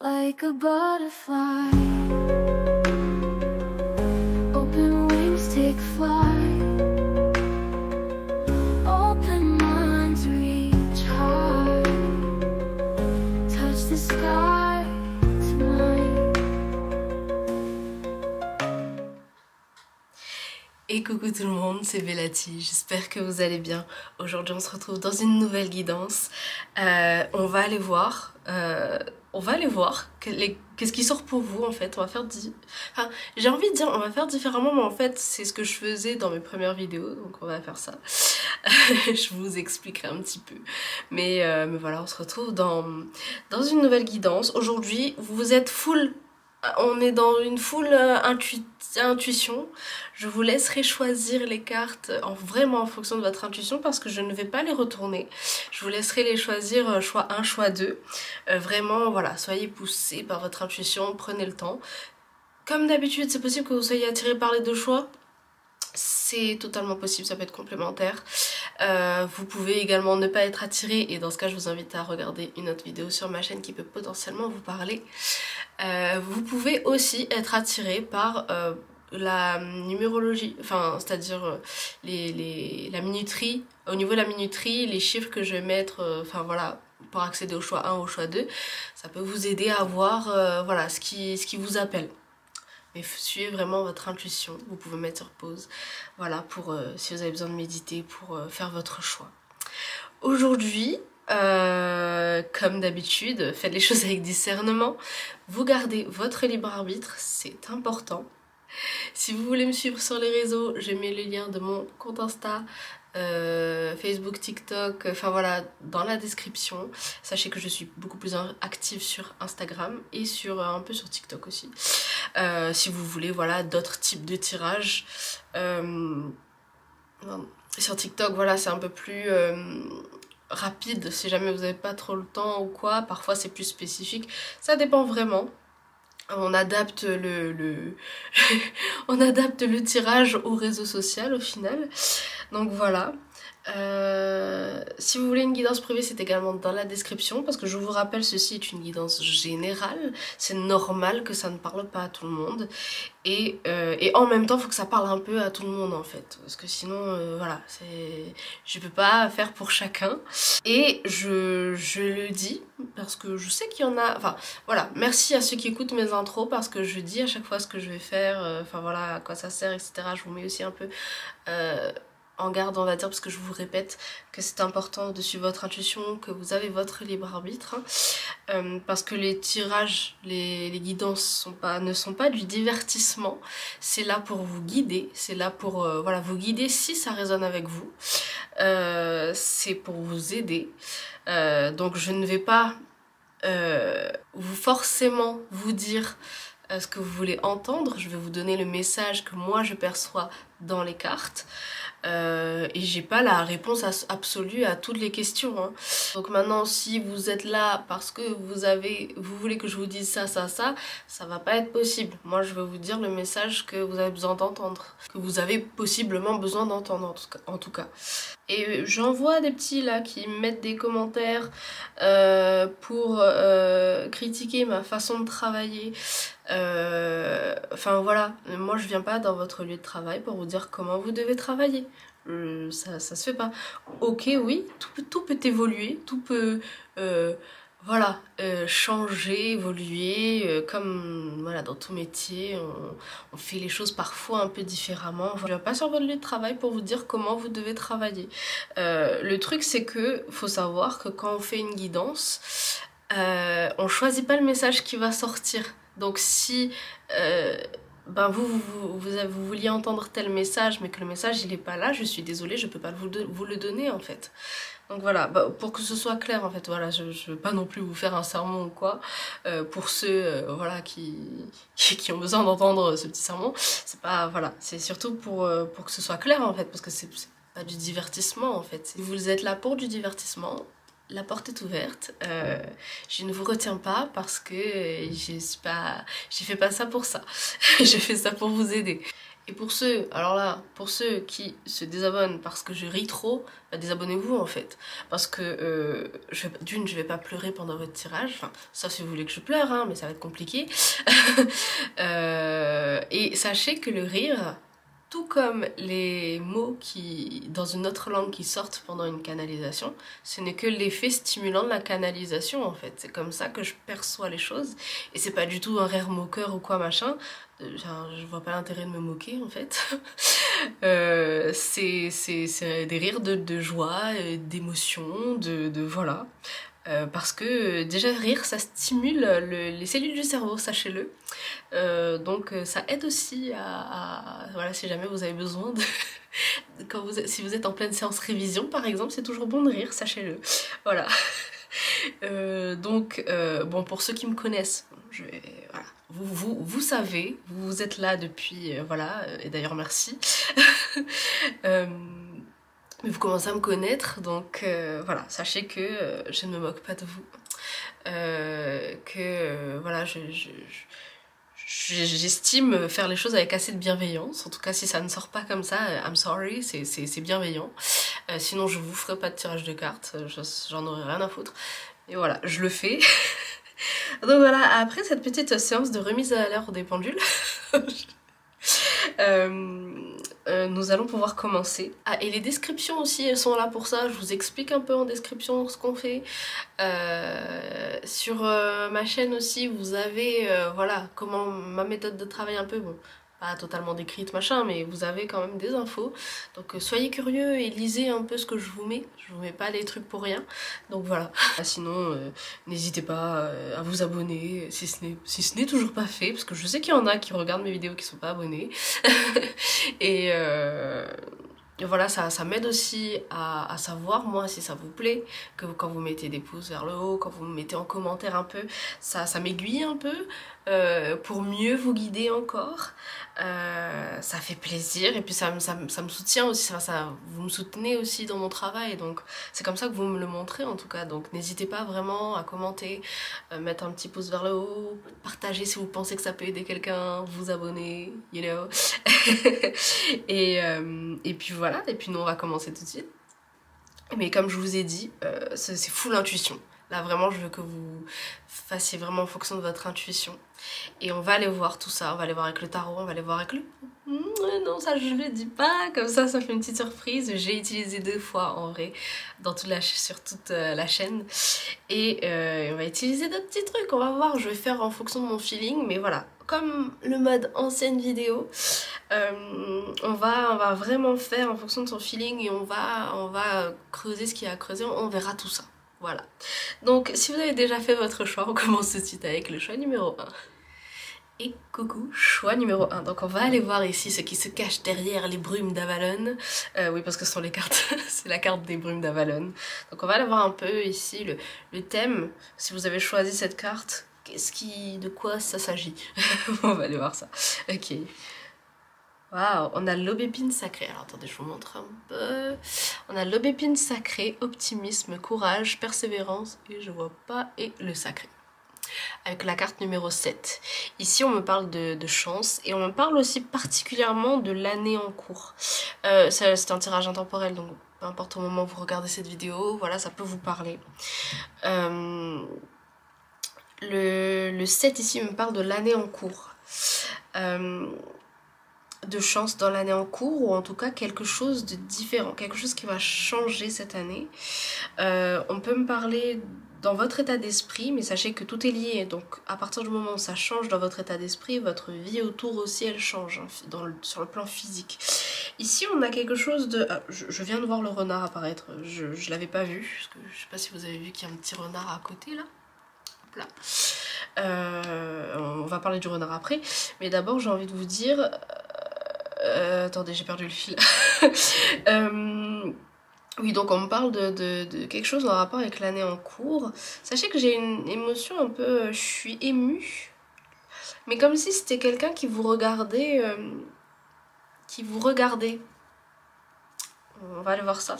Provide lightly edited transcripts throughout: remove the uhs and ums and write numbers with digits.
like a butterfly. Open wings, take flight. Open minds, reach high. Touch the sky tonight. Et coucou tout le monde, c'est Bellati, j'espère que vous allez bien. Aujourd'hui on se retrouve dans une nouvelle guidance. On va aller voir qu'est-ce qui sort pour vous en fait. On va faire j'ai envie de dire on va faire différemment, mais en fait c'est ce que je faisais dans mes premières vidéos, donc on va faire ça. Je vous expliquerai un petit peu. Mais voilà, on se retrouve dans une nouvelle guidance. Aujourd'hui vous êtes on est dans une full intuition. Je vous laisserai choisir les cartes vraiment en fonction de votre intuition parce que je ne vais pas les retourner. Je vous laisserai les choisir choix 1, choix 2. Vraiment, voilà, soyez poussés par votre intuition, prenez le temps. Comme d'habitude, c'est possible que vous soyez attirés par les deux choix. C'est totalement possible, ça peut être complémentaire. Vous pouvez également ne pas être attiré et dans ce cas je vous invite à regarder une autre vidéo sur ma chaîne qui peut potentiellement vous parler. Vous pouvez aussi être attiré par la numérologie, enfin c'est-à-dire la minuterie. Au niveau de la minuterie, les chiffres que je vais mettre, enfin voilà, pour accéder au choix 1 ou au choix 2, ça peut vous aider à voir voilà, ce qui vous appelle. Mais suivez vraiment votre intuition, vous pouvez mettre sur pause, voilà, pour si vous avez besoin de méditer, pour faire votre choix. Aujourd'hui, comme d'habitude, faites les choses avec discernement, vous gardez votre libre arbitre, c'est important. Si vous voulez me suivre sur les réseaux, je mets le lien de mon compte Insta, Facebook, TikTok, enfin voilà, dans la description. Sachez que je suis beaucoup plus active sur Instagram et un peu sur TikTok aussi. Si vous voulez, voilà, d'autres types de tirages. Sur TikTok, voilà, c'est un peu plus rapide si jamais vous n'avez pas trop le temps ou quoi. Parfois c'est plus spécifique. Ça dépend vraiment. On adapte on adapte le tirage au réseau social au final. Donc voilà. Si vous voulez une guidance privée, c'est également dans la description parce que je vous rappelle, ceci est une guidance générale. C'est normal que ça ne parle pas à tout le monde et en même temps il faut que ça parle un peu à tout le monde en fait parce que sinon voilà, je peux pas faire pour chacun et je le dis parce que je sais qu'il y en a, enfin voilà, merci à ceux qui écoutent mes intros parce que je dis à chaque fois ce que je vais faire, enfin voilà, à quoi ça sert, etc. Je vous mets aussi un peu en garde, on va dire, parce que je vous répète que c'est important de suivre votre intuition, que vous avez votre libre arbitre, parce que les tirages, les guidances ne sont pas du divertissement, c'est là pour vous guider, c'est là pour voilà, vous guider si ça résonne avec vous, c'est pour vous aider, donc je ne vais pas forcément vous dire ce que vous voulez entendre, je vais vous donner le message que moi je perçois dans les cartes. Et j'ai pas la réponse absolue à toutes les questions, hein. Donc maintenant si vous êtes là parce que vous voulez que je vous dise ça va pas être possible. Moi je vais vous dire le message que vous avez besoin d'entendre, que vous avez possiblement besoin d'entendre en tout cas. Et j'en vois des petits là qui mettent des commentaires pour critiquer ma façon de travailler. Enfin voilà, moi je viens pas dans votre lieu de travail pour vous dire comment vous devez travailler. Ça se fait pas. Ok, oui, tout peut évoluer, tout peut voilà, changer, évoluer, comme voilà, dans tout métier, on fait les choses parfois un peu différemment. Je viens pas sur votre lieu de travail pour vous dire comment vous devez travailler. Le truc c'est que faut savoir que quand on fait une guidance, on choisit pas le message qui va sortir. Donc si ben vous vouliez entendre tel message mais que le message il est pas là, je suis désolée, je peux pas vous le donner en fait. Donc voilà, bah, pour que ce soit clair en fait, voilà, je veux pas non plus vous faire un sermon ou quoi, pour ceux voilà, qui ont besoin d'entendre ce petit sermon, c'est pas, voilà, c'est surtout pour que ce soit clair en fait, parce que c'est pas du divertissement en fait. Si vous êtes là pour du divertissement, la porte est ouverte, je ne vous retiens pas parce que j'ai fait pas ça pour ça, je fais ça pour vous aider. Et pour ceux, alors là, pour ceux qui se désabonnent parce que je ris trop, bah désabonnez-vous en fait. Parce que d'une, je vais pas pleurer pendant votre tirage, enfin, sauf si vous voulez que je pleure, hein, mais ça va être compliqué. Et sachez que le rire, tout comme les mots qui, dans une autre langue qui sortent pendant une canalisation, ce n'est que l'effet stimulant de la canalisation en fait. C'est comme ça que je perçois les choses. Et c'est pas du tout un rire moqueur ou quoi machin. Genre, je vois pas l'intérêt de me moquer en fait. C'est des rires de joie, d'émotion, de voilà. Parce que déjà rire ça stimule les cellules du cerveau, sachez-le. Donc ça aide aussi voilà, si jamais vous avez besoin de si vous êtes en pleine séance révision par exemple, c'est toujours bon de rire, sachez-le. Voilà. Donc bon, pour ceux qui me connaissent, voilà, vous savez, vous êtes là depuis voilà, et d'ailleurs merci. Mais vous commencez à me connaître, donc voilà, sachez que je ne me moque pas de vous. Voilà, j'estime faire les choses avec assez de bienveillance. En tout cas, si ça ne sort pas comme ça, I'm sorry, c'est bienveillant. Sinon, je vous ferai pas de tirage de cartes, j'en aurai rien à foutre. Et voilà, je le fais. Donc voilà, après cette petite séance de remise à l'heure des pendules, nous allons pouvoir commencer. Ah, et les descriptions aussi, elles sont là pour ça. Je vous explique un peu en description ce qu'on fait. Sur ma chaîne aussi, vous avez voilà, comment ma méthode de travail un peu, bon, pas totalement décrite machin, mais vous avez quand même des infos. Donc soyez curieux et lisez un peu ce que je vous mets. Je vous mets pas les trucs pour rien. Donc voilà. Sinon, n'hésitez pas à vous abonner si ce n'est toujours pas fait, parce que je sais qu'il y en a qui regardent mes vidéos qui sont pas abonnés. Et voilà, ça m'aide aussi à savoir moi si ça vous plaît, que quand vous mettez des pouces vers le haut, quand vous me mettez en commentaire un peu, ça m'aiguille un peu pour mieux vous guider encore. Ça fait plaisir et puis ça me soutient aussi, vous me soutenez aussi dans mon travail, donc c'est comme ça que vous me le montrez en tout cas. Donc n'hésitez pas vraiment à commenter, mettre un petit pouce vers le haut, partager si vous pensez que ça peut aider quelqu'un, vous abonner, you know. Et puis voilà, et puis nous on va commencer tout de suite. Mais comme je vous ai dit, c'est full intuition. Là vraiment je veux que vous fassiez vraiment en fonction de votre intuition. Et on va aller voir tout ça, on va aller voir avec le tarot, on va aller voir avec le... Non, ça je le dis pas, comme ça fait une petite surprise. J'ai utilisé 2 fois en vrai, sur toute la chaîne. Et on va utiliser d'autres petits trucs, on va voir, je vais faire en fonction de mon feeling, mais voilà. Comme le mode ancienne vidéo, on va vraiment faire en fonction de son feeling et on va creuser ce qu'il y a à creuser, on verra tout ça. Voilà. Donc si vous avez déjà fait votre choix, on commence tout de suite avec le choix numéro 1. Et coucou, choix numéro 1. Donc on va aller voir ici ce qui se cache derrière les brumes d'Avalon. Oui, parce que ce sont les cartes, c'est la carte des brumes d'Avalon. Donc on va aller voir un peu ici le thème. Si vous avez choisi cette carte, de quoi ça s'agit? On va aller voir ça. Ok. Waouh, on a l'aubépine sacrée. Alors attendez, je vous montre un peu. On a l'aubépine sacrée, optimisme, courage, persévérance, et je vois pas, et le sacré. Avec la carte numéro 7. Ici on me parle de chance et on me parle aussi particulièrement de l'année en cours. C'est un tirage intemporel, donc peu importe au moment où vous regardez cette vidéo, voilà, ça peut vous parler. Le 7 ici me parle de l'année en cours. De chance dans l'année en cours, ou en tout cas quelque chose de différent, quelque chose qui va changer cette année. On peut me parler dans votre état d'esprit, mais sachez que tout est lié, donc à partir du moment où ça change dans votre état d'esprit, votre vie autour aussi elle change, hein, sur le plan physique. Ici on a quelque chose de... Ah, je viens de voir le renard apparaître, je l'avais pas vu, parce que je sais pas si vous avez vu qu'il y a un petit renard à côté là. Hop là. On va parler du renard après, mais d'abord j'ai envie de vous dire... attendez, j'ai perdu le fil. Oui, donc on me parle de quelque chose en rapport avec l'année en cours. Sachez que j'ai une émotion un peu... je suis émue. Mais comme si c'était quelqu'un qui vous regardait... On va aller voir ça.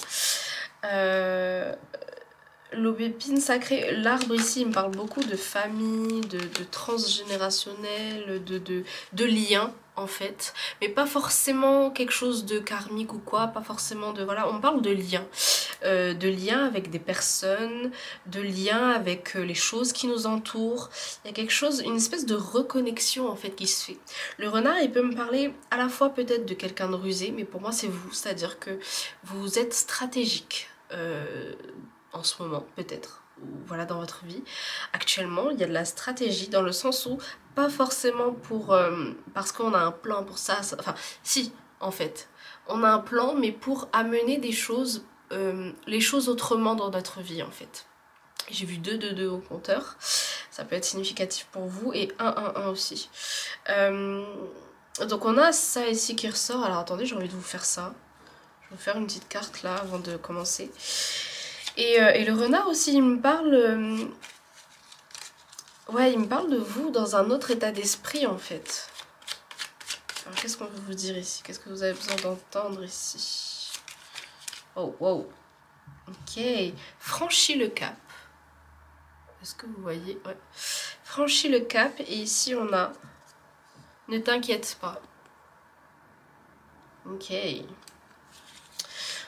L'aubépine sacrée, l'arbre ici, il me parle beaucoup de famille, de transgénérationnel, de liens en fait, mais pas forcément quelque chose de karmique ou quoi, pas forcément de... Voilà, on parle de liens avec des personnes, de liens avec les choses qui nous entourent. Il y a quelque chose, une espèce de reconnexion en fait qui se fait. Le renard, il peut me parler à la fois peut-être de quelqu'un de rusé, mais pour moi c'est vous, c'est-à-dire que vous êtes stratégique. En ce moment peut-être, ou voilà, dans votre vie actuellement il y a de la stratégie dans le sens où pas forcément pour parce qu'on a un plan pour ça, enfin si en fait on a un plan mais pour amener des choses, les choses autrement dans notre vie en fait. J'ai vu 2 au compteur, ça peut être significatif pour vous, et 1 aussi. Donc on a ça ici qui ressort. Alors attendez, j'ai envie de vous faire ça, je vais vous faire une petite carte là avant de commencer. Et le renard aussi, il me parle... ouais, il me parle de vous dans un autre état d'esprit en fait. Alors qu'est-ce qu'on veut vous dire ici? Qu'est-ce que vous avez besoin d'entendre ici? Oh, wow. Ok. Franchis le cap. Est-ce que vous voyez? Ouais. Franchis le cap. Et ici on a... Ne t'inquiète pas. Ok.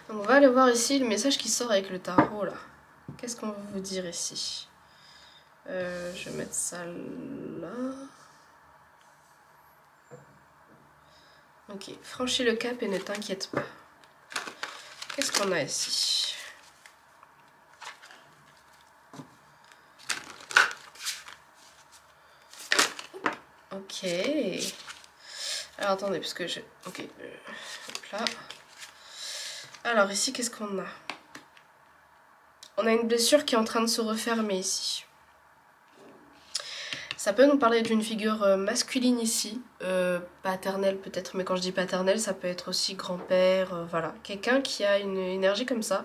Donc on va aller voir ici le message qui sort avec le tarot là. Qu'est-ce qu'on veut vous dire ici? Je vais mettre ça là. Ok, franchis le cap et ne t'inquiète pas. Qu'est-ce qu'on a ici? Ok. Alors attendez, parce que je... Ok. Hop là. Alors ici, qu'est-ce qu'on a? On a une blessure qui est en train de se refermer ici. Ça peut nous parler d'une figure masculine ici, paternelle peut-être, mais quand je dis paternelle, ça peut être aussi grand-père, voilà. Quelqu'un qui a une énergie comme ça,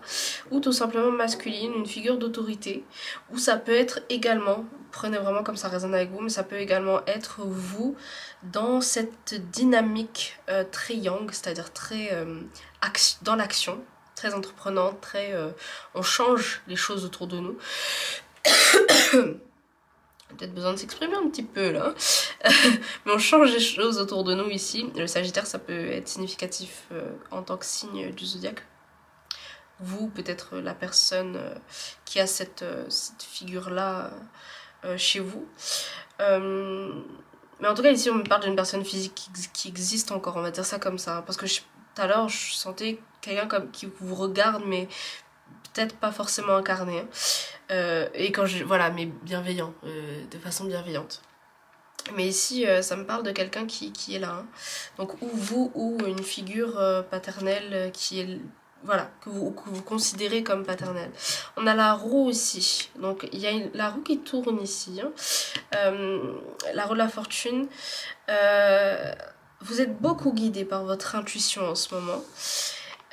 ou tout simplement masculine, une figure d'autorité, ou ça peut être également, prenez vraiment comme ça résonne avec vous, mais ça peut également être vous dans cette dynamique très yang, c'est-à-dire très dans l'action, très entreprenante, très on change les choses autour de nous. Peut-être besoin de s'exprimer un petit peu là. Mais on change les choses autour de nous ici. Le Sagittaire, ça peut être significatif en tant que signe du zodiaque. Vous, peut-être la personne qui a cette figure-là chez vous. Mais en tout cas, ici, on me parle d'une personne physique qui existe encore, on va dire ça comme ça. Parce que tout à l'heure, je sentais quelqu'un qui vous regarde, mais peut-être pas forcément incarné. Hein. Et quand je... Voilà, mais bienveillant, de façon bienveillante. Mais ici, ça me parle de quelqu'un qui est là. Hein. Donc, ou vous, ou une figure paternelle qui est... Voilà, que vous considérez comme paternelle. On a la roue ici. Donc, il y a la roue qui tourne ici. Hein. La roue de la fortune. Vous êtes beaucoup guidé par votre intuition en ce moment.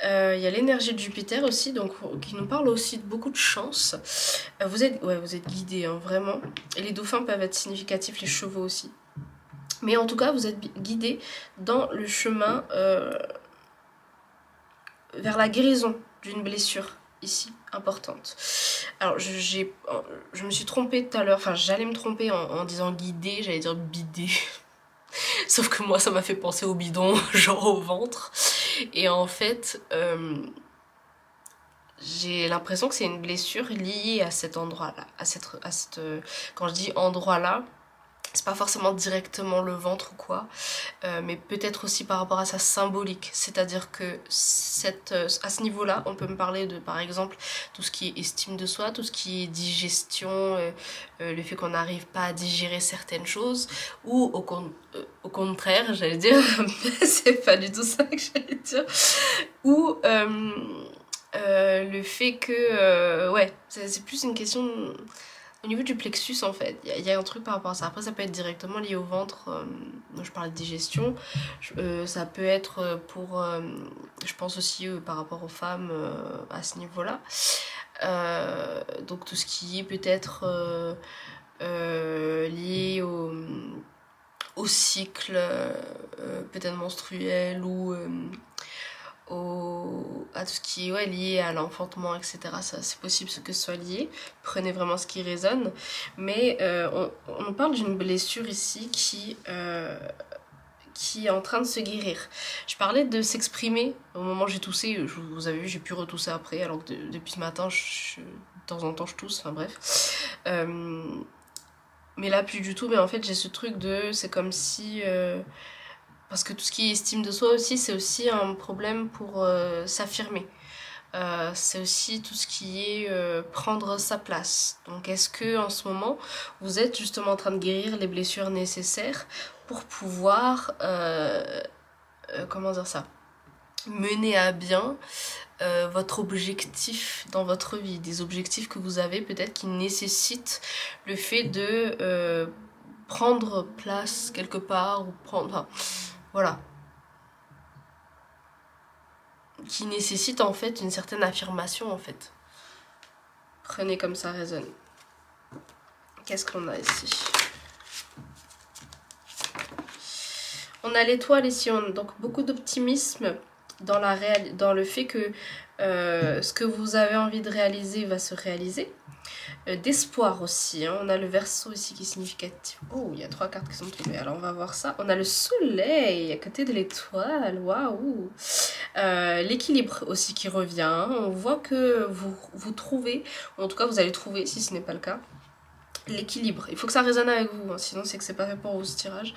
Il y a l'énergie de Jupiter aussi, donc qui nous parle aussi de beaucoup de chance. Vous êtes guidé, hein, vraiment. Et les dauphins peuvent être significatifs, les chevaux aussi. Mais en tout cas, vous êtes guidé dans le chemin vers la guérison d'une blessure ici, importante. Alors, je me suis trompée tout à l'heure, enfin j'allais me tromper en disant guidé, j'allais dire bidé. Sauf que moi, ça m'a fait penser au bidon, genre au ventre. Et en fait, j'ai l'impression que c'est une blessure liée à cet endroit-là. Quand je dis endroit-là, c'est pas forcément directement le ventre ou quoi, mais peut-être aussi par rapport à sa symbolique. C'est-à-dire que à ce niveau-là, on peut me parler de, par exemple, tout ce qui est estime de soi, tout ce qui est digestion, le fait qu'on n'arrive pas à digérer certaines choses, ou au contraire, j'allais dire, c'est pas du tout ça que j'allais dire, ou le fait que, ouais, c'est plus une question... Au niveau du plexus, en fait, il y a un truc par rapport à ça. Après, ça peut être directement lié au ventre. Je parlais de digestion. Ça peut être pour... je pense aussi par rapport aux femmes à ce niveau-là. Donc, tout ce qui est peut-être lié au cycle peut-être menstruel ou à tout ce qui est lié à l'enfantement, etc. Ça, c'est possible que ce soit lié. Prenez vraiment ce qui résonne. Mais on parle d'une blessure ici qui est en train de se guérir. Je parlais de s'exprimer au moment où j'ai toussé. Vous avez vu, j'ai pu retousser après, alors que depuis ce matin, de temps en temps, je tousse. Enfin bref. Mais là, plus du tout. Mais en fait, j'ai ce truc de... C'est comme si... parce que tout ce qui est estime de soi aussi, c'est aussi un problème pour s'affirmer. C'est aussi tout ce qui est prendre sa place. Donc est-ce que en ce moment vous êtes justement en train de guérir les blessures nécessaires pour pouvoir comment dire ça, mener à bien votre objectif dans votre vie, des objectifs que vous avez peut-être qui nécessitent le fait de prendre place quelque part ou prendre, enfin, voilà, qui nécessite en fait une certaine affirmation en fait. Prenez comme ça résonne. Qu'est-ce qu'on a ici? On a l'étoile ici, donc beaucoup d'optimisme dans le fait que ce que vous avez envie de réaliser va se réaliser. D'espoir aussi, hein. On a le Verseau ici qui est significatif. Oh, il y a 3 cartes qui sont tombées, alors on va voir ça. On a le soleil à côté de l'étoile, waouh. L'équilibre aussi qui revient, on voit que vous trouvez, ou en tout cas vous allez trouver si ce n'est pas le cas, l'équilibre. Il faut que ça résonne avec vous, hein, sinon c'est que c'est pas fait pour vous ce tirage.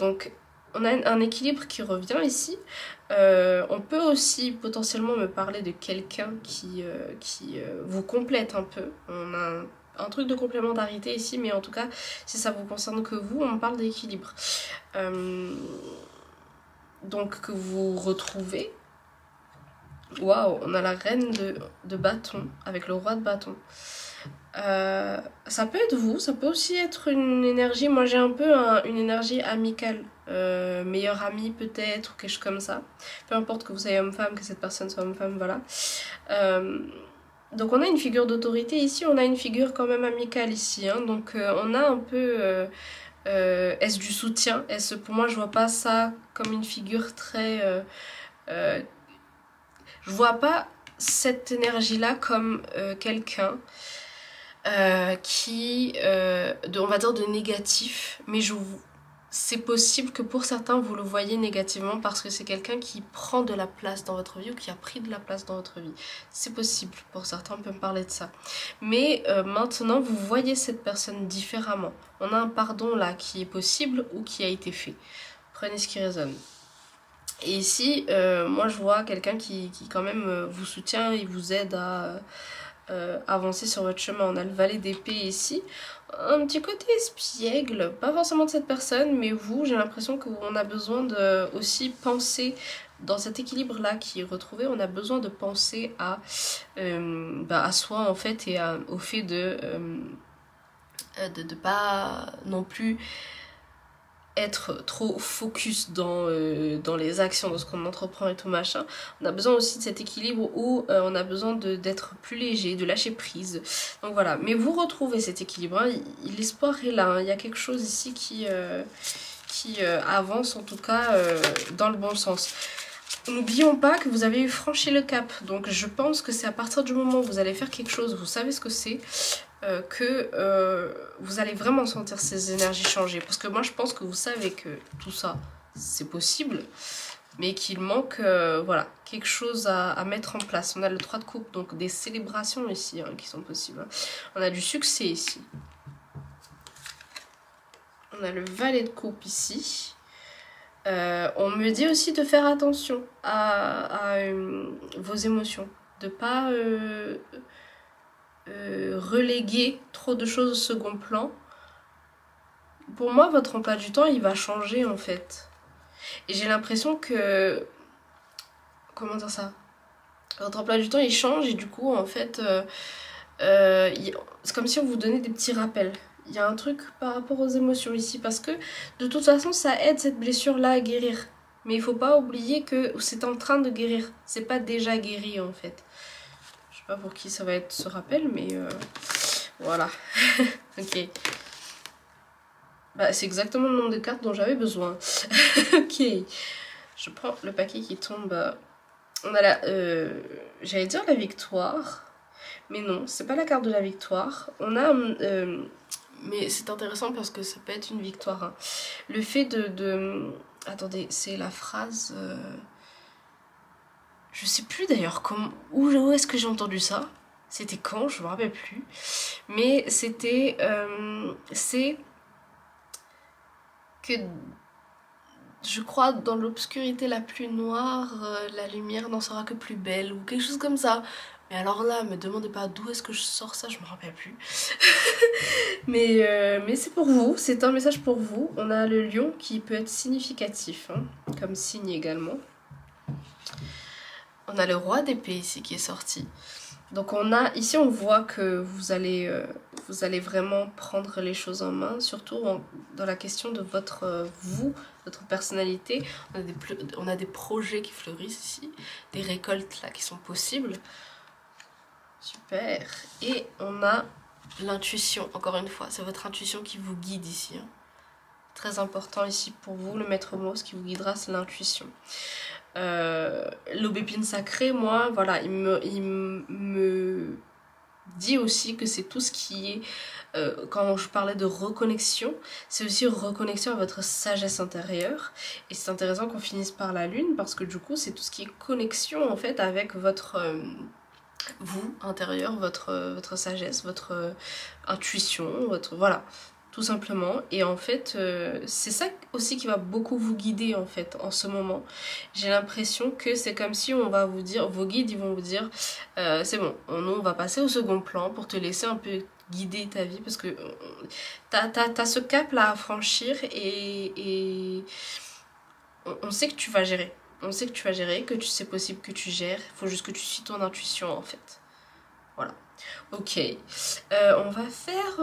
Donc on a un équilibre qui revient ici. On peut aussi potentiellement me parler de quelqu'un qui vous complète un peu. On a un truc de complémentarité ici, mais en tout cas, si ça vous concerne que vous, on parle d'équilibre. Donc que vous retrouvez. Waouh, on a la reine de bâton avec le roi de bâton. Ça peut être vous, ça peut aussi être une énergie. Moi j'ai un peu une énergie amicale, meilleure amie peut-être, ou quelque chose comme ça. Peu importe que vous soyez homme-femme, que cette personne soit homme-femme, voilà. Donc on a une figure d'autorité ici, on a une figure quand même amicale ici, hein. Donc on a un peu... est-ce du soutien? Est-ce, pour moi je vois pas ça comme une figure très... je vois pas cette énergie là comme quelqu'un qui on va dire de négatif, mais c'est possible que pour certains vous le voyez négativement parce que c'est quelqu'un qui prend de la place dans votre vie ou qui a pris de la place dans votre vie. C'est possible, pour certains on peut me parler de ça. Mais maintenant vous voyez cette personne différemment. On a un pardon là qui est possible ou qui a été fait. Prenez ce qui résonne. Et ici, moi je vois quelqu'un qui quand même vous soutient et vous aide à avancer sur votre chemin. On a le valet d'épée ici. Un petit côté espiègle, pas forcément de cette personne, mais vous, j'ai l'impression qu'on a besoin de aussi penser dans cet équilibre là qui est retrouvé. On a besoin de penser à soi en fait et au fait de pas non plus être trop focus dans les actions, dans ce qu'on entreprend et tout machin. On a besoin aussi de cet équilibre où on a besoin d'être plus léger, de lâcher prise. Donc voilà, mais vous retrouvez cet équilibre, hein. L'espoir est là, hein. Il y a quelque chose ici qui avance en tout cas dans le bon sens. N'oublions pas que vous avez franchi le cap, donc je pense que c'est à partir du moment où vous allez faire quelque chose, vous savez ce que c'est, que vous allez vraiment sentir ces énergies changer. Parce que moi je pense que vous savez que tout ça c'est possible, mais qu'il manque voilà, quelque chose à mettre en place. On a le 3 de coupe, donc des célébrations ici hein, qui sont possibles, hein. On a du succès ici. On a le valet de coupe ici. On me dit aussi de faire attention à vos émotions, de pas reléguer trop de choses au second plan. Pour moi, votre emploi du temps, il va changer en fait. Et j'ai l'impression que... Comment dire ça? Votre emploi du temps, il change et du coup, en fait, c'est comme si on vous donnait des petits rappels. Il y a un truc par rapport aux émotions ici parce que de toute façon ça aide cette blessure là à guérir, mais il faut pas oublier que c'est en train de guérir, c'est pas déjà guéri en fait. Je sais pas pour qui ça va être ce rappel, mais voilà. Ok, bah, c'est exactement le nombre de cartes dont j'avais besoin. Ok, Je prends le paquet qui tombe. On a la... j'allais dire la victoire. Mais non, c'est pas la carte de la victoire. On a... mais c'est intéressant parce que ça peut être une victoire. Hein. Le fait de... Attendez, c'est la phrase... Je sais plus d'ailleurs où est-ce que j'ai entendu ça. C'était quand, je me rappelle plus. Mais c'était... c'est que... Je crois dans l'obscurité la plus noire, la lumière n'en sera que plus belle. Ou quelque chose comme ça. Mais alors là, me demandez pas d'où est-ce que je sors ça, je me rappelle plus. mais c'est pour vous, c'est un message pour vous. On a le lion qui peut être significatif, hein, comme signe également. On a le roi d'épée ici qui est sorti. Donc ici on voit que vous allez vraiment prendre les choses en main, surtout dans la question de votre personnalité. On a des projets qui fleurissent ici, des récoltes là qui sont possibles. Super. Et on a l'intuition, encore une fois, c'est votre intuition qui vous guide ici. Hein. Très important ici pour vous, le maître mot, ce qui vous guidera, c'est l'intuition. L'aubépine sacrée, moi, voilà, il me dit aussi que c'est tout ce qui est, quand je parlais de reconnexion, c'est aussi reconnexion à votre sagesse intérieure. Et c'est intéressant qu'on finisse par la lune, parce que du coup, c'est tout ce qui est connexion, en fait, avec votre... vous, intérieur, votre sagesse, votre intuition, voilà, tout simplement. Et en fait, c'est ça aussi qui va beaucoup vous guider en fait en ce moment. J'ai l'impression que c'est comme si on va vous dire, vos guides ils vont vous dire, c'est bon, on va passer au second plan pour te laisser un peu guider ta vie, parce que t'as ce cap là à franchir et on sait que tu vas gérer. On sait que tu vas gérer, que c'est possible que tu gères. Il faut juste que tu suis ton intuition en fait. Voilà. Ok. On va faire...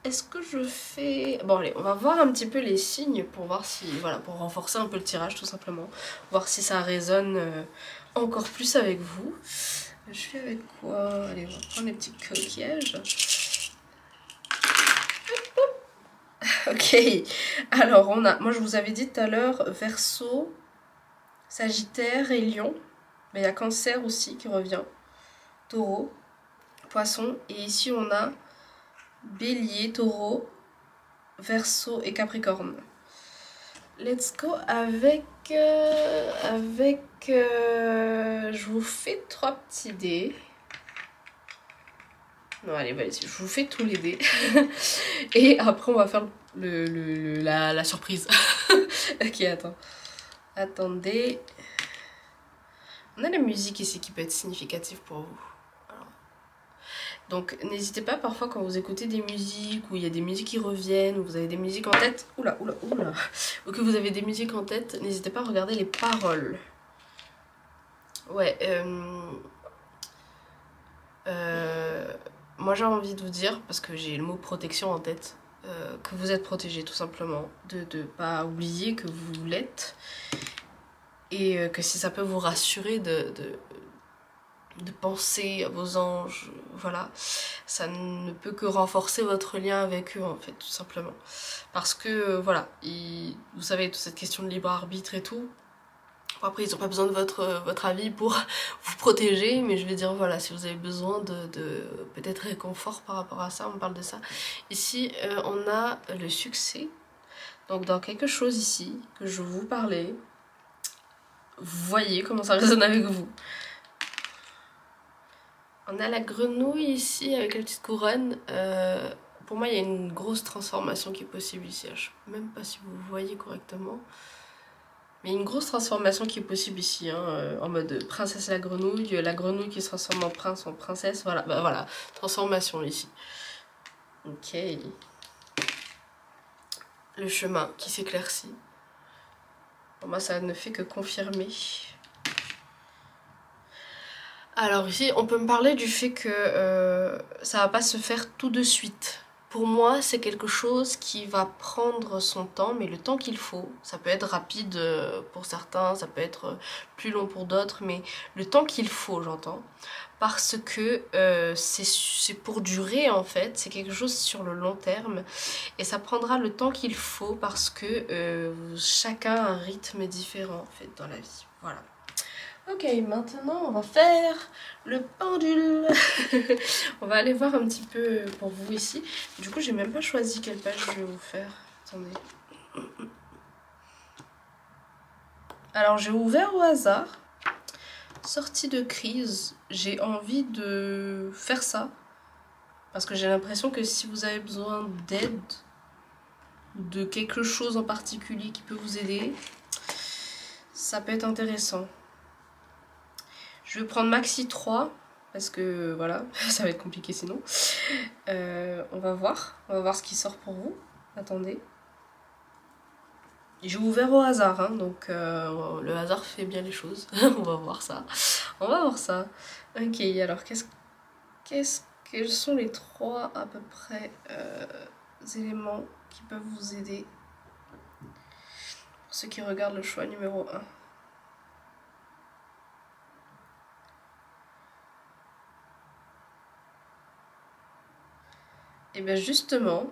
Est-ce que je fais... Bon allez, on va voir un petit peu les signes pour voir si... Voilà, pour renforcer un peu le tirage tout simplement. Voir si ça résonne encore plus avec vous. Je fais avec quoi? Allez, on va prendre les petits coquillages. Ok, alors on a, moi je vous avais dit tout à l'heure, Verseau, Sagittaire et Lion, mais il y a Cancer aussi qui revient, Taureau, Poisson, et ici on a Bélier, Taureau, Verseau et Capricorne. Let's go avec, je vous fais 3 petits dés. Non, allez, vas-y, je vous fais tous les dés. Et après, on va faire la surprise. Ok, attends. Attendez. On a la musique ici qui peut être significative pour vous. Alors. Donc, n'hésitez pas parfois quand vous écoutez des musiques, ou il y a des musiques qui reviennent, ou vous avez des musiques en tête. Oula. Ou que vous avez des musiques en tête, n'hésitez pas à regarder les paroles. Ouais, moi j'ai envie de vous dire, parce que j'ai le mot protection en tête, que vous êtes protégé tout simplement, de ne pas oublier que vous l'êtes, et que si ça peut vous rassurer de penser à vos anges, voilà, ça ne peut que renforcer votre lien avec eux en fait, tout simplement. Parce que voilà, vous savez, toute cette question de libre arbitre et tout, après ils n'ont pas besoin de votre avis pour vous protéger, mais je vais dire voilà, si vous avez besoin de peut-être réconfort par rapport à ça, on parle de ça. Ici on a le succès, donc dans quelque chose ici que je vous parlais, vous voyez comment ça résonne avec vous. On a la grenouille ici avec la petite couronne. Pour moi il y a une grosse transformation qui est possible ici, je ne sais même pas si vous voyez correctement. Mais une grosse transformation qui est possible ici, hein, en mode princesse la grenouille qui se transforme en prince, en princesse, voilà, bah voilà, transformation ici. Ok. Le chemin qui s'éclaircit. Pour moi, ça ne fait que confirmer. Alors ici, on peut me parler du fait que ça va pas se faire tout de suite. Pour moi, c'est quelque chose qui va prendre son temps, mais le temps qu'il faut. Ça peut être rapide pour certains, ça peut être plus long pour d'autres, mais le temps qu'il faut, j'entends. Parce que c'est pour durer en fait, c'est quelque chose sur le long terme. Et ça prendra le temps qu'il faut parce que chacun a un rythme différent en fait dans la vie. Voilà. Ok, maintenant on va faire le pendule. On va aller voir un petit peu pour vous ici. Du coup, j'ai même pas choisi quelle page je vais vous faire. Attendez. Alors, j'ai ouvert au hasard. Sortie de crise. J'ai envie de faire ça. Parce que j'ai l'impression que si vous avez besoin d'aide, de quelque chose en particulier qui peut vous aider, ça peut être intéressant. Je vais prendre maxi 3 parce que voilà, ça va être compliqué sinon. On va voir ce qui sort pour vous. Attendez. J'ai ouvert au hasard, hein, donc le hasard fait bien les choses. On va voir ça. On va voir ça. Ok, alors quels sont les 3 à peu près éléments qui peuvent vous aider pour ceux qui regardent le choix numéro 1. Et bien justement,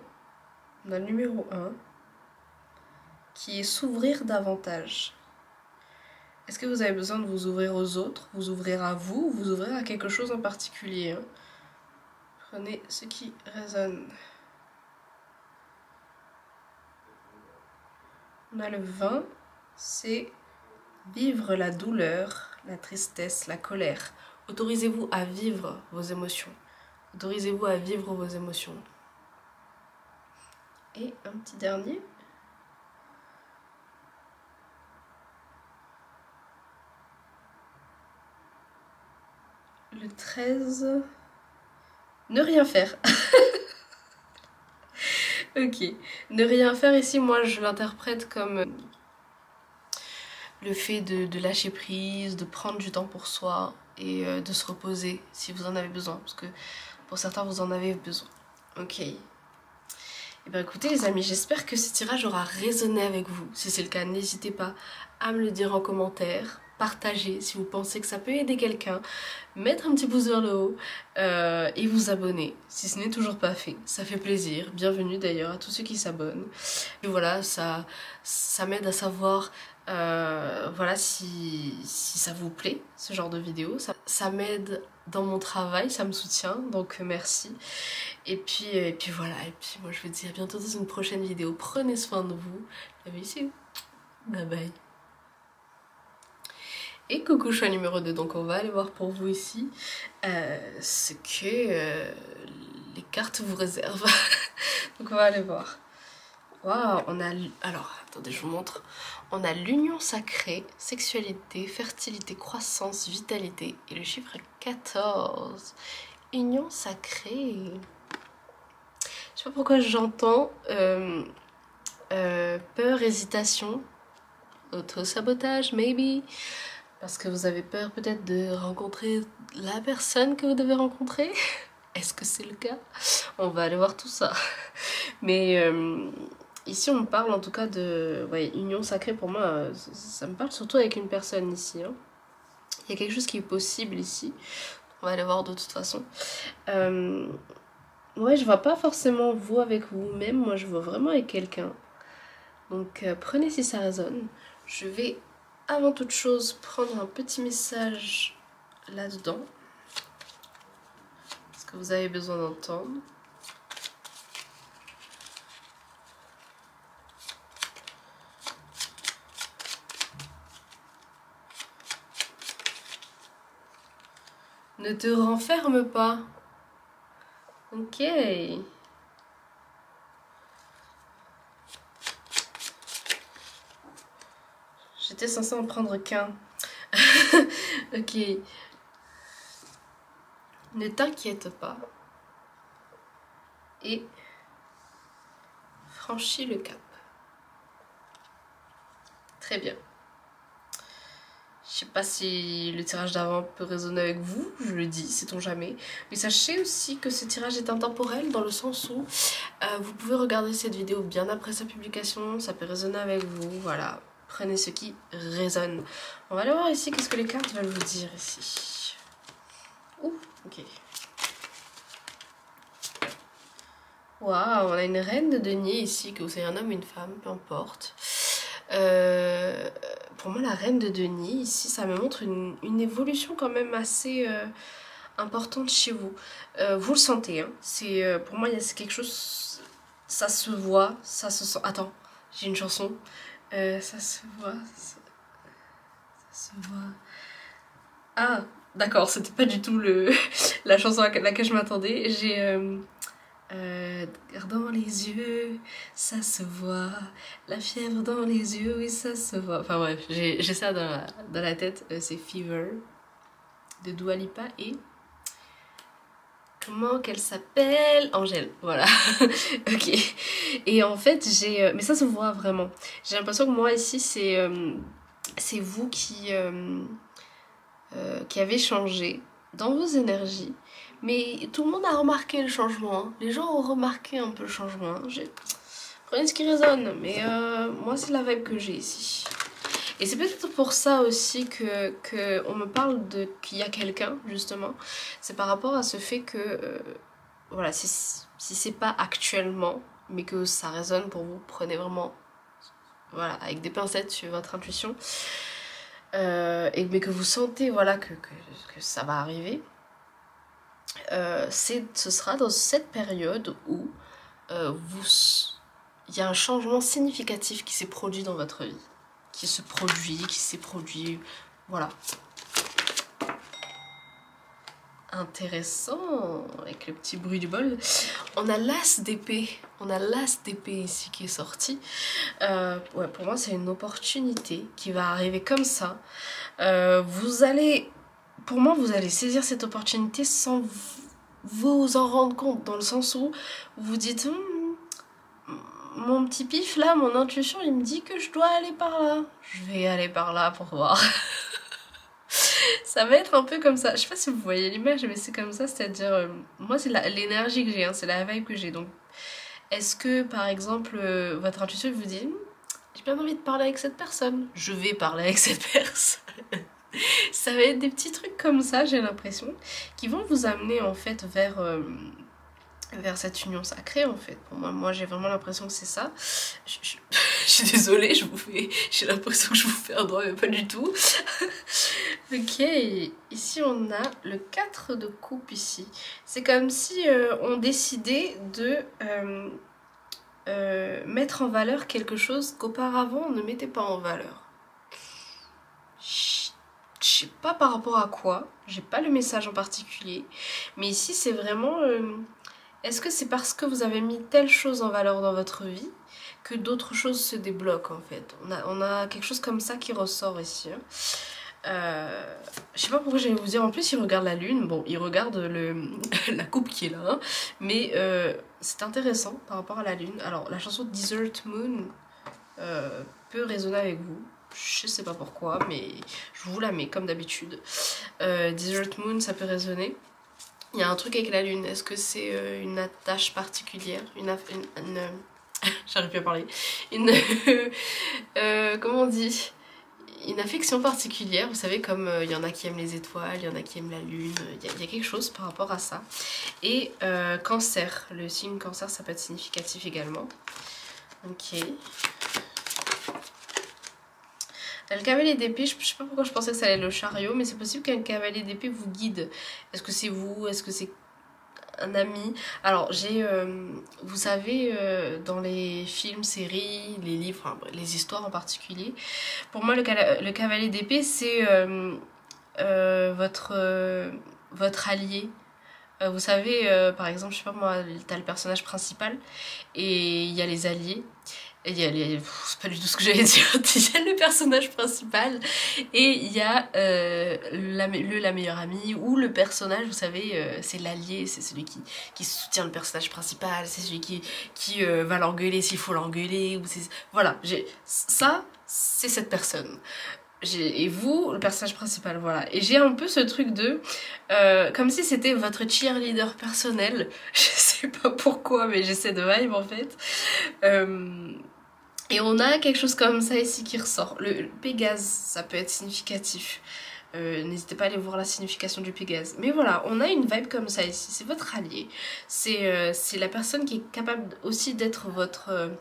on a le numéro 1 qui est s'ouvrir davantage. Est-ce que vous avez besoin de vous ouvrir aux autres, vous ouvrir à vous, vous ouvrir à quelque chose en particulier, hein? Prenez ce qui résonne. On a le 20, c'est vivre la douleur, la tristesse, la colère. Autorisez-vous à vivre vos émotions. Autorisez-vous à vivre vos émotions. Et un petit dernier. Le 13, ne rien faire. Ok, ne rien faire ici, moi je l'interprète comme le fait de lâcher prise, de prendre du temps pour soi et de se reposer si vous en avez besoin, parce que pour certains vous en avez besoin. Ok. Et bien écoutez les amis, j'espère que ce tirage aura résonné avec vous. Si c'est le cas, n'hésitez pas à me le dire en commentaire, partager si vous pensez que ça peut aider quelqu'un, mettre un petit pouce vers le haut et vous abonner si ce n'est toujours pas fait. Ça fait plaisir. Bienvenue d'ailleurs à tous ceux qui s'abonnent. Et voilà, ça m'aide à savoir voilà si ça vous plaît ce genre de vidéo. Ça m'aide dans mon travail, ça me soutient, donc merci. Et puis voilà, et puis moi je vous dis à bientôt dans une prochaine vidéo. Prenez soin de vous. La vie c'est bye bye. Et coucou choix numéro 2, donc on va aller voir pour vous ici ce que les cartes vous réservent. Donc on va aller voir. Waouh, on a... Alors, attendez, je vous montre. On a l'union sacrée, sexualité, fertilité, croissance, vitalité et le chiffre 14. Union sacrée. Je sais pas pourquoi j'entends peur, hésitation, auto-sabotage, maybe. Parce que vous avez peur peut-être de rencontrer la personne que vous devez rencontrer. Est-ce que c'est le cas? On va aller voir tout ça. Mais ici on me parle en tout cas de union sacrée. Pour moi ça me parle surtout avec une personne ici, hein. Il y a quelque chose qui est possible ici. On va aller voir de toute façon. Ouais, je vois pas forcément vous avec vous-même. Moi je vois vraiment avec quelqu'un. Donc prenez si ça résonne. Je vais avant toute chose prendre un petit message là-dedans. Ce que vous avez besoin d'entendre. Ne te renferme pas. Ok. J'étais censée en prendre qu'un. Ok. Ne t'inquiète pas. Et franchis le cap. Très bien. sais pas si le tirage d'avant peut résonner avec vous, je le dis, sait-on jamais. Mais sachez aussi que ce tirage est intemporel dans le sens où vous pouvez regarder cette vidéo bien après sa publication, ça peut résonner avec vous, voilà. Prenez ce qui résonne. On va aller voir ici qu'est-ce que les cartes veulent vous dire ici. Ouh, ok. Waouh, on a une reine de denier ici, que c'est un homme ou une femme, peu importe. Pour moi, la reine de denier ici, ça me montre une évolution quand même assez importante chez vous. Vous le sentez, hein. Pour moi, c'est quelque chose, ça se voit, ça se sent. Attends, j'ai une chanson. Ça se voit, ça se voit. Ah, d'accord, c'était pas du tout la chanson à laquelle je m'attendais. J'ai dans les yeux, ça se voit. La fièvre dans les yeux, oui, ça se voit. Enfin bref, j'ai ça dans la tête. C'est Fever de Dua Lipa et comment qu'elle s'appelle? Angèle, voilà. Ok. Et en fait, mais ça se voit vraiment. J'ai l'impression que moi ici, c'est vous qui avez changé dans vos énergies. Mais tout le monde a remarqué le changement. Hein. Les gens ont remarqué un peu le changement. Hein. Prenez ce qui résonne. Mais moi, c'est la vibe que j'ai ici. Et c'est peut-être pour ça aussi que on me parle qu'il y a quelqu'un, justement. C'est par rapport à ce fait que, voilà, si c'est pas actuellement, mais que ça résonne pour vous, prenez vraiment, voilà, avec des pincettes sur votre intuition. Mais que vous sentez, voilà, que ça va arriver. Ce sera dans cette période où il y a un changement significatif qui s'est produit dans votre vie. Qui s'est produit, voilà. Intéressant, avec le petit bruit du bol. On a l'as d'épée. On a l'as d'épée ici qui est sorti. Ouais, pour moi, c'est une opportunité qui va arriver comme ça. Pour moi, vous allez saisir cette opportunité sans vous en rendre compte, dans le sens où vous dites mon petit pif là, mon intuition, il me dit que je dois aller par là. Je vais aller par là pour voir. Ça va être un peu comme ça. Je sais pas si vous voyez l'image, mais c'est comme ça, c'est-à-dire moi c'est l'énergie que j'ai, hein, c'est la vibe que j'ai. Donc est-ce que par exemple votre intuition vous dit j'ai bien envie de parler avec cette personne, je vais parler avec cette personne. Ça va être des petits trucs comme ça, j'ai l'impression, qui vont vous amener en fait vers cette union sacrée en fait. Pour moi j'ai vraiment l'impression que c'est ça. Je suis désolée, j'ai l'impression que je vous fais un droit, mais pas du tout. Ok, ici on a le 4 de coupe ici. C'est comme si on décidait de mettre en valeur quelque chose qu'auparavant on ne mettait pas en valeur. Je sais pas par rapport à quoi, j'ai pas le message en particulier, mais ici c'est vraiment est-ce que c'est parce que vous avez mis telle chose en valeur dans votre vie que d'autres choses se débloquent en fait. On a quelque chose comme ça qui ressort ici. Je sais pas pourquoi j'allais vous dire, en plus il regarde la lune, bon il regarde la coupe qui est là, hein, mais c'est intéressant par rapport à la lune. Alors la chanson Desert Moon peut résonner avec vous. Je sais pas pourquoi, mais je vous la mets comme d'habitude. Desert Moon, ça peut résonner. Il y a un truc avec la lune. Est-ce que c'est une attache particulière, j'arrive plus à parler. Comment on dit? Une affection particulière. Vous savez, comme il y en a qui aiment les étoiles, il y en a qui aiment la lune. Il y a quelque chose par rapport à ça. Et cancer. Le signe cancer, ça peut être significatif également. Ok. Le cavalier d'épée, je sais pas pourquoi je pensais que ça allait être le chariot, mais c'est possible qu'un cavalier d'épée vous guide. Est-ce que c'est vous? Est-ce que c'est un ami? Alors j'ai, vous savez, dans les films, séries, les livres, enfin, les histoires en particulier, pour moi le cavalier d'épée c'est votre allié. Vous savez, par exemple, je sais pas moi, t'as le personnage principal et il y a les alliés. Et il y a c'est pas du tout ce que j'allais dire. Il y a le personnage principal et il y a la meilleure amie ou le personnage, vous savez, c'est l'allié, c'est celui qui soutient le personnage principal, c'est celui qui va l'engueuler s'il faut l'engueuler. Voilà, ça, c'est cette personne. Et vous, le personnage principal, voilà. Et j'ai un peu ce truc de... comme si c'était votre cheerleader personnel. Je sais pas pourquoi, mais j'essaie de vibe en fait. Et on a quelque chose comme ça ici qui ressort. Le Pégase, ça peut être significatif. N'hésitez pas à aller voir la signification du Pégase. Mais voilà, on a une vibe comme ça ici. C'est votre allié. C'est la personne qui est capable aussi d'être votre...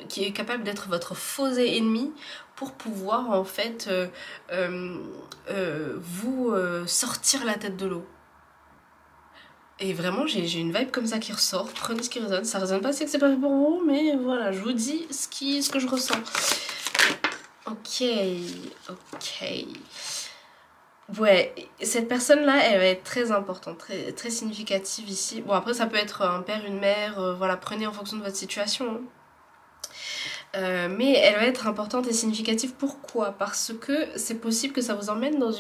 qui est capable d'être votre faux ennemi pour pouvoir en fait vous sortir la tête de l'eau. Et vraiment j'ai une vibe comme ça qui ressort. Prenez ce qui résonne. Ça résonne pas, c'est que c'est pas fait pour vous, mais voilà, je vous dis ce que je ressens. Ok. Ouais, cette personne-là, elle va être très importante, très significative ici. Bon, après, ça peut être un père, une mère, voilà, prenez en fonction de votre situation. Hein. Mais elle va être importante et significative. Pourquoi? Parce que c'est possible que ça vous emmène dans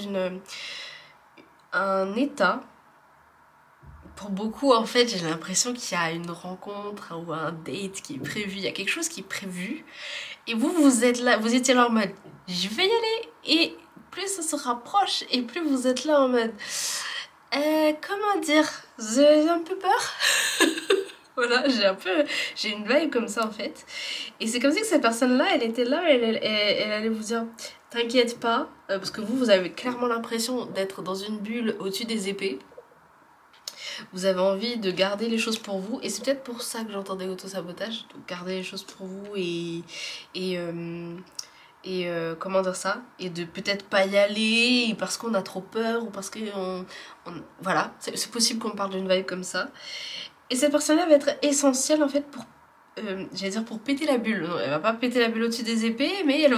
un état. Pour beaucoup, en fait, j'ai l'impression qu'il y a une rencontre ou un date qui est prévu. Il y a quelque chose qui est prévu. Et vous êtes là, vous étiez là en mode je vais y aller. Et plus ça se rapproche et plus vous êtes là en mode comment dire, j'ai un peu peur. Voilà, j'ai une vibe comme ça en fait. Et c'est comme si que cette personne-là, elle était là, elle allait vous dire t'inquiète pas, parce que vous avez clairement l'impression d'être dans une bulle au-dessus des épées. Vous avez envie de garder les choses pour vous, et c'est peut-être pour ça que j'entendais auto-sabotage, donc garder les choses pour vous et comment dire ça, et de peut-être pas y aller parce qu'on a trop peur ou parce que voilà, c'est possible qu'on parle d'une vibe comme ça. Et cette personne-là va être essentielle en fait pour, j'allais dire pour péter la bulle. Non, elle va pas péter la bulle au-dessus des épées, mais elle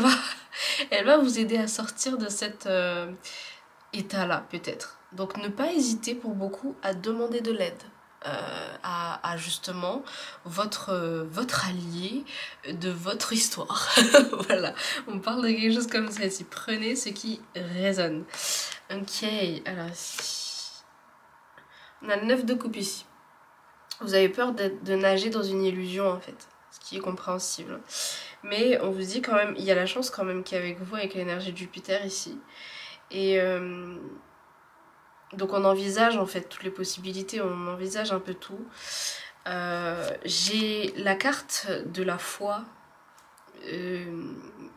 va vous aider à sortir de cet état-là peut-être. Donc ne pas hésiter pour beaucoup à demander de l'aide. À justement votre allié de votre histoire. Voilà, on parle de quelque chose comme ça ici. Prenez ce qui résonne. Ok, alors ici on a le 9 de coupe ici. Vous avez peur de nager dans une illusion en fait, ce qui est compréhensible. Mais on vous dit quand même, il y a la chance quand même qu'il y a avec vous, avec l'énergie de Jupiter ici. Et donc on envisage en fait toutes les possibilités, on envisage un peu tout. J'ai la carte de la foi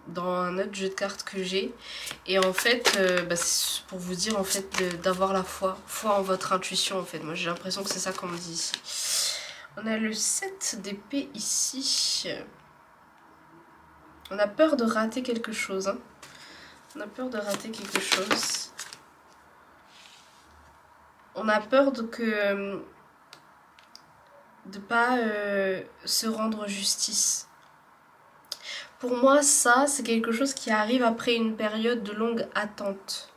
dans un autre jeu de cartes que j'ai, et en fait c'est pour vous dire en fait d'avoir la foi en votre intuition en fait. Moi j'ai l'impression que c'est ça qu'on me dit ici. On a le 7 d'épée ici. On a peur de rater quelque chose hein. On a peur de rater quelque chose. On a peur de pas se rendre justice. Pour moi, ça, c'est quelque chose qui arrive après une période de longue attente.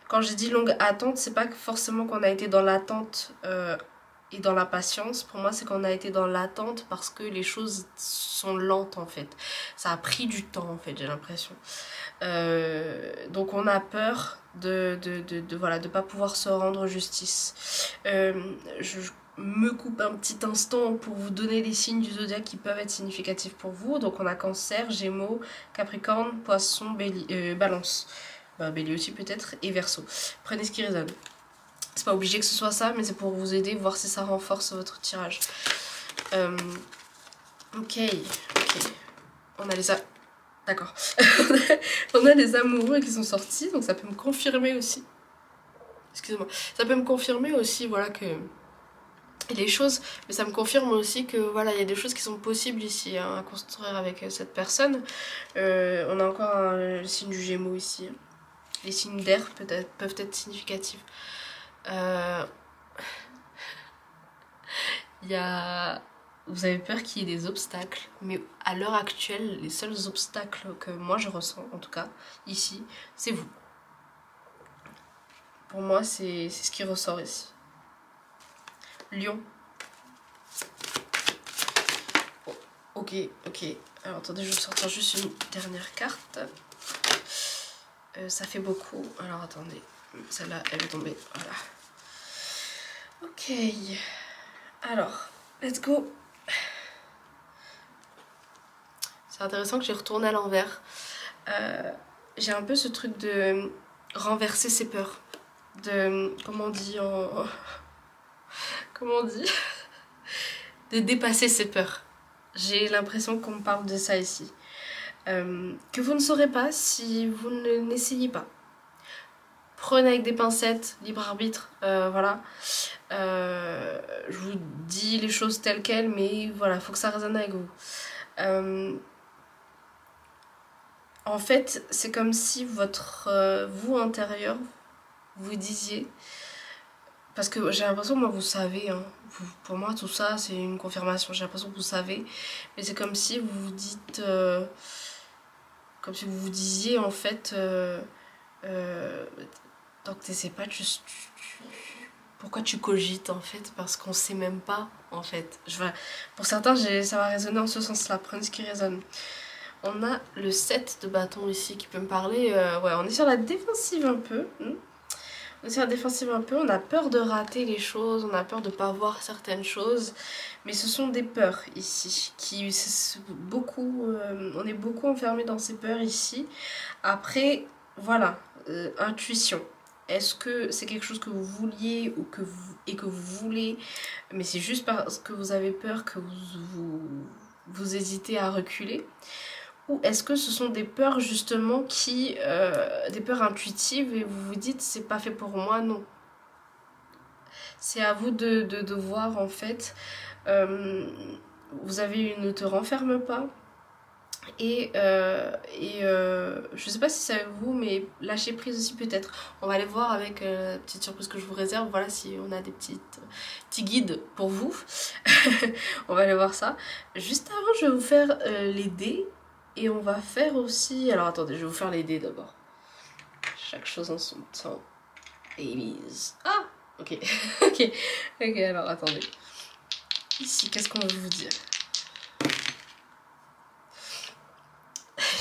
Quand j'ai dit longue attente, c'est pas forcément qu'on a été dans l'attente et dans la patience. Pour moi, c'est qu'on a été dans l'attente parce que les choses sont lentes en fait. Ça a pris du temps en fait, j'ai l'impression. Donc on a peur de pas pouvoir se rendre justice. Je me coupe un petit instant pour vous donner les signes du zodiaque qui peuvent être significatifs pour vous. Donc on a Cancer, Gémeaux, Capricorne, Poisson, Balance. Bélier aussi peut-être, et Verseau. Prenez ce qui résonne. C'est pas obligé que ce soit ça, mais c'est pour vous aider, voir si ça renforce votre tirage. Ok. On a les d'accord. On a des amoureux qui sont sortis, donc ça peut me confirmer aussi. Excusez-moi. Ça peut me confirmer aussi, voilà, que les choses, mais ça me confirme aussi que voilà, il y a des choses qui sont possibles ici hein, à construire avec cette personne. On a encore le signe du Gémeaux ici. Les signes d'air peuvent être significatifs. Vous avez peur qu'il y ait des obstacles, mais à l'heure actuelle, les seuls obstacles que moi je ressens, en tout cas ici, c'est vous. Pour moi, c'est ce qui ressort ici. Lion. Oh, ok. Alors attendez, je vais sortir juste une dernière carte. Ça fait beaucoup. Alors attendez, celle-là, elle est tombée. Voilà. Ok. Alors, let's go. C'est intéressant que j'ai retourné à l'envers. j'ai un peu ce truc de renverser ses peurs. De, comment on dit en... comment on dit? De dépasser ses peurs. J'ai l'impression qu'on me parle de ça ici. Que vous ne saurez pas si vous ne n'essayez pas. Prenez avec des pincettes, libre arbitre, voilà. Je vous dis les choses telles quelles, mais voilà, faut que ça résonne avec vous. En fait, c'est comme si votre vous intérieur, vous disiez, parce que j'ai l'impression, moi, vous savez, hein, pour moi, tout ça, c'est une confirmation, j'ai l'impression que vous savez, mais c'est comme si vous vous dites, comme si vous vous disiez, en fait, tant que t'essaies pas, pourquoi tu cogites, en fait, parce qu'on sait même pas, en fait. Pour certains, ça va résonner en ce sens-là, prenez ce qui résonne. On a le 7 de bâton ici qui peut me parler. Ouais, on est sur la défensive un peu. On est sur la défensive un peu. On a peur de rater les choses. On a peur de ne pas voir certaines choses. Mais ce sont des peurs ici. On est beaucoup enfermé dans ces peurs ici. Après, voilà. Intuition. Est-ce que c'est quelque chose que vous vouliez ou que vous voulez, mais c'est juste parce que vous avez peur que vous hésitez à reculer? Ou est-ce que ce sont des peurs justement des peurs intuitives et vous vous dites c'est pas fait pour moi? Non. C'est à vous de voir en fait. Vous avez ne te renferme pas. Je sais pas si c'est avec vous, mais lâcher prise aussi peut-être. On va aller voir avec la petite surprise que je vous réserve. Voilà, si on a des petits guides pour vous. On va aller voir ça. Juste avant, je vais vous faire les dés. Et on va faire aussi... Alors attendez, je vais vous faire les dés d'abord. Chaque chose en son temps. Babies. Ah, ok. Ok, alors attendez. Ici, qu'est-ce qu'on veut vous dire?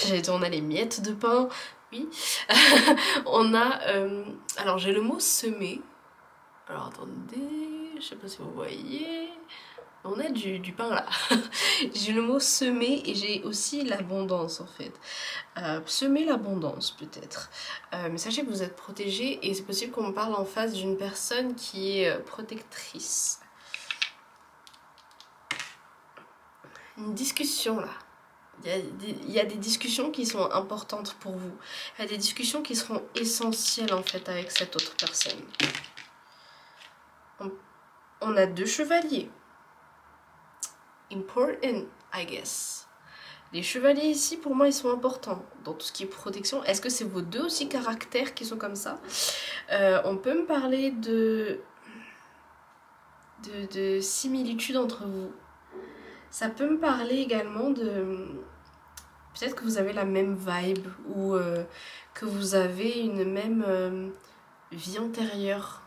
J'allais dire, on a les miettes de pain. Oui. On a... alors j'ai le mot semer. Alors attendez, je sais pas si vous voyez... On a du pain là. J'ai le mot semer et j'ai aussi l'abondance en fait. Semer l'abondance peut-être. Mais sachez que vous êtes protégé et c'est possible qu'on me parle en face d'une personne qui est protectrice. Une discussion là. Il y a des discussions qui sont importantes pour vous. Il y a des discussions qui seront essentielles en fait avec cette autre personne. On a 2 chevaliers. Important, I guess. Les chevaliers ici, pour moi, ils sont importants dans tout ce qui est protection. Est-ce que c'est vos 2 aussi caractères qui sont comme ça? On peut me parler de similitudes entre vous. Ça peut me parler également de... Peut-être que vous avez la même vibe ou que vous avez une même vie antérieure.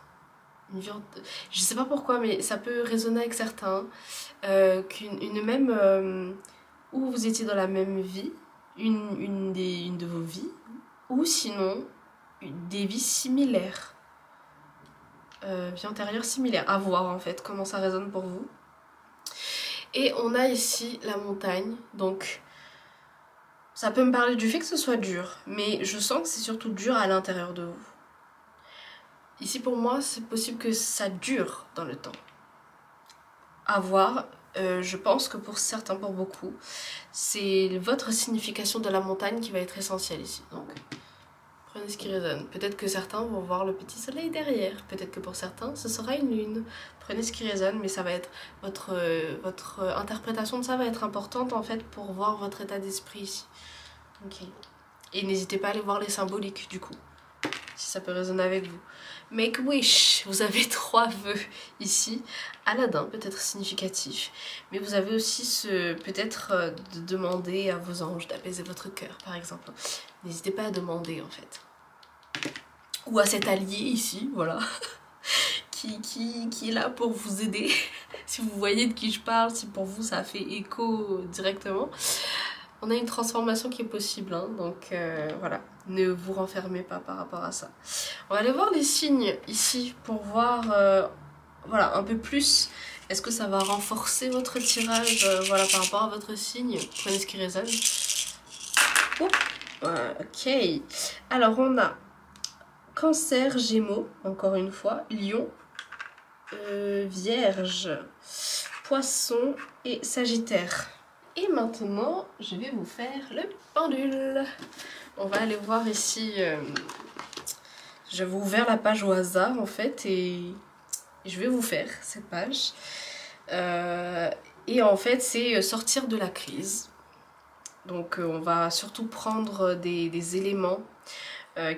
Je sais pas pourquoi, mais ça peut résonner avec certains. Qu'une même... où vous étiez dans la même vie, une de vos vies, ou sinon des vies similaires. Vie antérieure similaire. À voir en fait comment ça résonne pour vous. Et on a ici la montagne, donc ça peut me parler du fait que ce soit dur, mais je sens que c'est surtout dur à l'intérieur de vous. Ici pour moi, c'est possible que ça dure dans le temps. À voir, je pense que pour certains, pour beaucoup, c'est votre signification de la montagne qui va être essentielle ici. Donc, prenez ce qui résonne. Peut-être que certains vont voir le petit soleil derrière. Peut-être que pour certains, ce sera une lune. Prenez ce qui résonne, mais ça va être votre interprétation de ça va être importante en fait pour voir votre état d'esprit ici. Ok. Et n'hésitez pas à aller voir les symboliques du coup, si ça peut résonner avec vous. Make wish, vous avez 3 vœux ici. Aladdin, peut-être significatif. Mais vous avez aussi peut-être de demander à vos anges d'apaiser votre cœur, par exemple. N'hésitez pas à demander en fait. Ou à cet allié ici, voilà. qui est là pour vous aider. Si vous voyez de qui je parle, si pour vous ça fait écho directement. On a une transformation qui est possible, hein, donc voilà, ne vous renfermez pas par rapport à ça. On va aller voir les signes ici pour voir voilà, un peu plus. Est-ce que ça va renforcer votre tirage voilà, par rapport à votre signe? Prenez ce qui résonne. Oups. Ok. Alors on a Cancer, Gémeaux, encore une fois, Lion, Vierge, Poisson et Sagittaire. Et maintenant, je vais vous faire le pendule. On va aller voir ici. J'avais ouvert la page au hasard en fait et je vais vous faire cette page. Et en fait, c'est sortir de la crise. Donc on va surtout prendre des éléments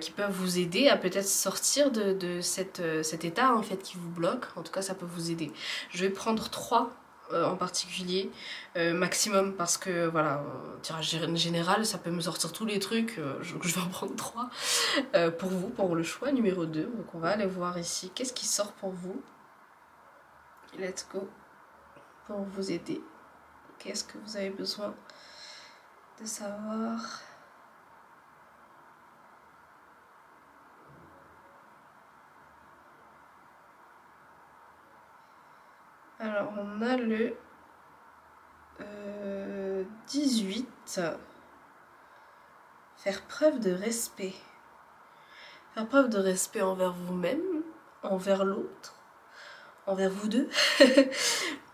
qui peuvent vous aider à peut-être sortir de cet état en fait qui vous bloque. En tout cas ça peut vous aider. Je vais prendre 3 en particulier maximum parce que voilà, tirage général ça peut me sortir tous les trucs, je vais en prendre 3 pour vous, pour le choix numéro 2. Donc on va aller voir ici qu'est-ce qui sort pour vous. Let's go. Pour vous aider. Qu'est-ce que vous avez besoin de savoir? Alors on a le 18. Faire preuve de respect. Faire preuve de respect envers vous-même, envers l'autre, envers vous deux.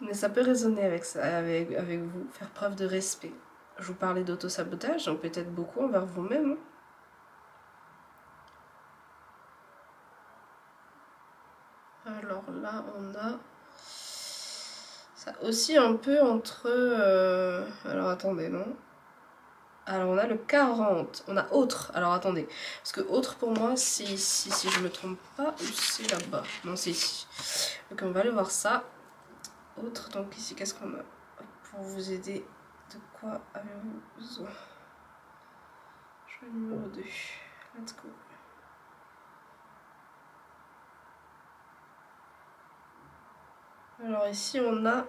Mais ça peut résonner avec ça, avec vous. Faire preuve de respect. Je vous parlais d'auto-sabotage, donc peut-être beaucoup envers vous-même. Alors là, on a ça aussi un peu entre... Alors attendez, non? Alors on a le 40. On a autre. Alors attendez. Parce que autre pour moi, c'est ici. Si je me trompe pas, ou c'est là-bas. Non, c'est ici. Donc on va aller voir ça. Autre, donc ici, qu'est-ce qu'on a? Pour vous aider, de quoi avez-vous besoin? Choix numéro 2. Let's go. Alors ici on a...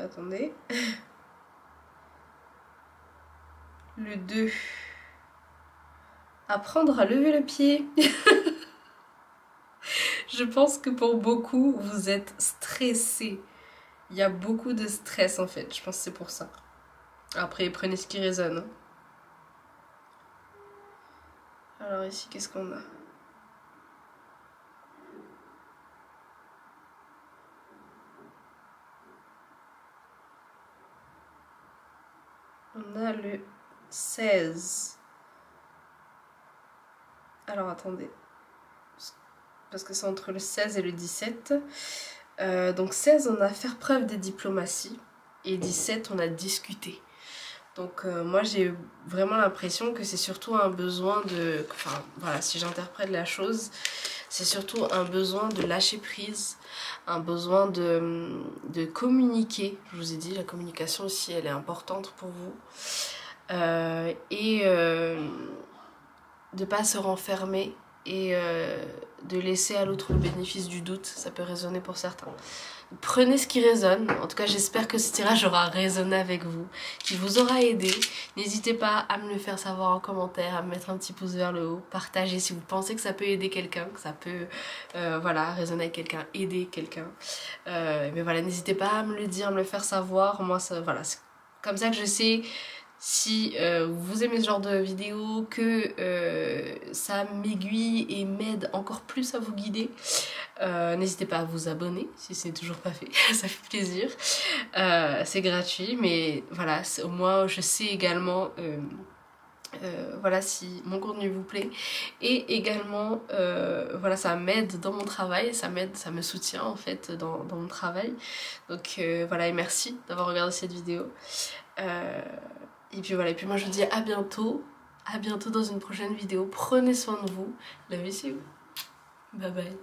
attendez. Le 2. Apprendre à lever le pied. Je pense que pour beaucoup, vous êtes stressés. Il y a beaucoup de stress en fait. Je pense que c'est pour ça. Après, prenez ce qui résonne. Alors ici, qu'est-ce qu'on a? On a le 16. Alors attendez. Parce que c'est entre le 16 et le 17. Donc 16, on a faire preuve de diplomatie. Et 17, on a discuté. Donc moi j'ai vraiment l'impression que c'est surtout un besoin de... Enfin voilà, si j'interprète la chose, c'est surtout un besoin de lâcher prise, un besoin de communiquer. Je vous ai dit, la communication aussi elle est importante pour vous. Et de pas se renfermer et de laisser à l'autre le bénéfice du doute. Ça peut résonner pour certains. Prenez ce qui résonne. En tout cas, j'espère que ce tirage aura résonné avec vous, qu'il vous aura aidé. N'hésitez pas à me le faire savoir en commentaire, à me mettre un petit pouce vers le haut. Partagez si vous pensez que ça peut aider quelqu'un, que ça peut voilà, résonner avec quelqu'un, aider quelqu'un. Mais voilà, n'hésitez pas à me le dire, à me le faire savoir. Moi, ça, voilà, c'est comme ça que je sais si vous aimez ce genre de vidéo, que ça m'aiguille et m'aide encore plus à vous guider. N'hésitez pas à vous abonner si c'est toujours pas fait, ça fait plaisir. C'est gratuit, mais voilà, au moins je sais également voilà, si mon contenu vous plaît. Et également voilà, ça m'aide dans mon travail, ça me soutient en fait dans mon travail. Donc voilà, et merci d'avoir regardé cette vidéo. Et puis voilà, et puis moi je vous dis à bientôt dans une prochaine vidéo. Prenez soin de vous, la vie c'est vous. Bye bye.